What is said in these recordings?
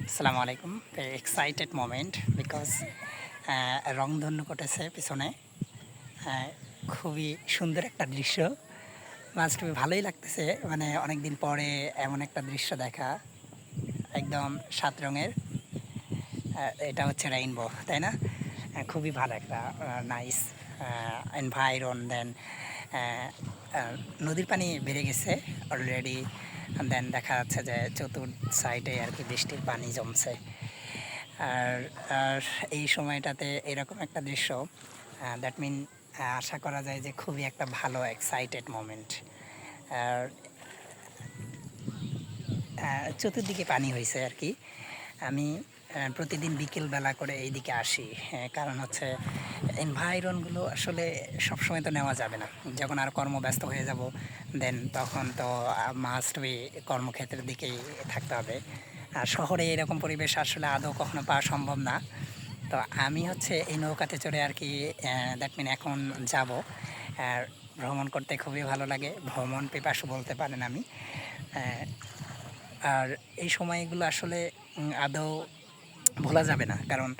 আসসালামু আলাইকুম। Excited moment because রংধনু ঘটেছে পিছনে। খুবই সুন্দর একটা দৃশ্য, মাস্ট বি ভালোই লাগতেছে। মানে অনেক দিন পরে এমন একটা দৃশ্য দেখা, একদম সাত রঙের। এটা হচ্ছে রেইনবো, তাই না? খুবই ভালো একটা নাইস এনভায়রন। দেন নদীর পানি বেড়ে গেছে অলরেডি। দেন দেখা যাচ্ছে যে চতুর্থ সাইডে আর কি বৃষ্টির পানি জমছে। আর আর এই সময়টাতে এরকম একটা দৃশ্য, দ্যাট মিন আশা করা যায় যে খুবই একটা ভালো এক্সাইটেড মোমেন্ট। আর চতুর্দিকে পানি হয়েছে আর কি। আমি প্রতিদিন বিকেলবেলা করে এই দিকে আসি, কারণ হচ্ছে এনভায়রনগুলো আসলে সবসময় তো নেওয়া যাবে না। যখন আর কর্মব্যস্ত হয়ে যাব দেন তখন তো মাস্ট বি কর্মক্ষেত্রের দিকেই থাকতে হবে। আর শহরে এরকম পরিবেশ আসলে আদৌ কখনো পাওয়া সম্ভব না। তো আমি হচ্ছে এই নৌকাতে চড়ে আর কি, দ্যাট মিন এখন যাব। আর ভ্রমণ করতে খুবই ভালো লাগে, ভ্রমণ পিপাসু বলতে পারেন আমি। আর এই সময়গুলো আসলে আদৌ ভোলা যাবে না, কারণ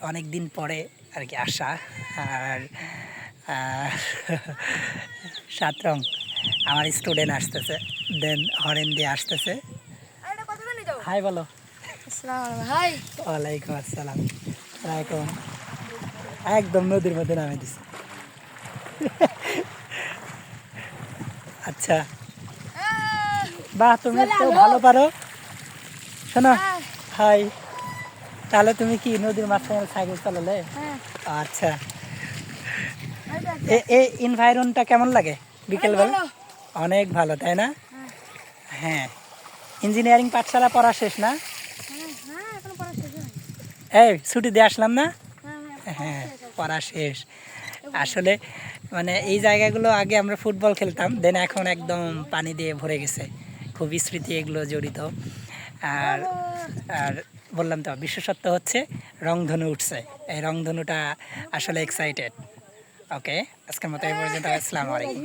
অনেক দিন পরে আর কি আসা। আর সাত রং আমার স্টুডেন্ট আসতেছে, দেন হরেন দিয়ে আসতেছে। হাই বলো। হাই। ওয়ালাইকুম আসসালাম। ওয়ালাইকুম। একদম নদীর মধ্যে নামে দিছে। আচ্ছা, বাহ, তুমি তো ভালো পারো। শোনো, হাই। তাহলে তুমি কি নদীর মাঝখানে সাইকেল চালালে? আচ্ছা, এই এনভায়রনটা কেমন লাগে বিকেলবেলা? অনেক ভালো, তাই না? হ্যাঁ। ইঞ্জিনিয়ারিং পাঠশালা পড়া শেষ না? এই ছুটি দিয়ে আসলাম না? হ্যাঁ, পড়া শেষ। আসলে মানে এই জায়গাগুলো আগে আমরা ফুটবল খেলতাম, দেন এখন একদম পানি দিয়ে ভরে গেছে। খুবই স্মৃতি এগুলো জড়িত। আর আর বললাম তো, বিশেষত্ব হচ্ছে রংধনু উঠছে। এই রংধনুটা আসলে এক্সাইটেড। ওকে, আজকের মতো এই পর্যন্ত। আসসালামু আলাইকুম।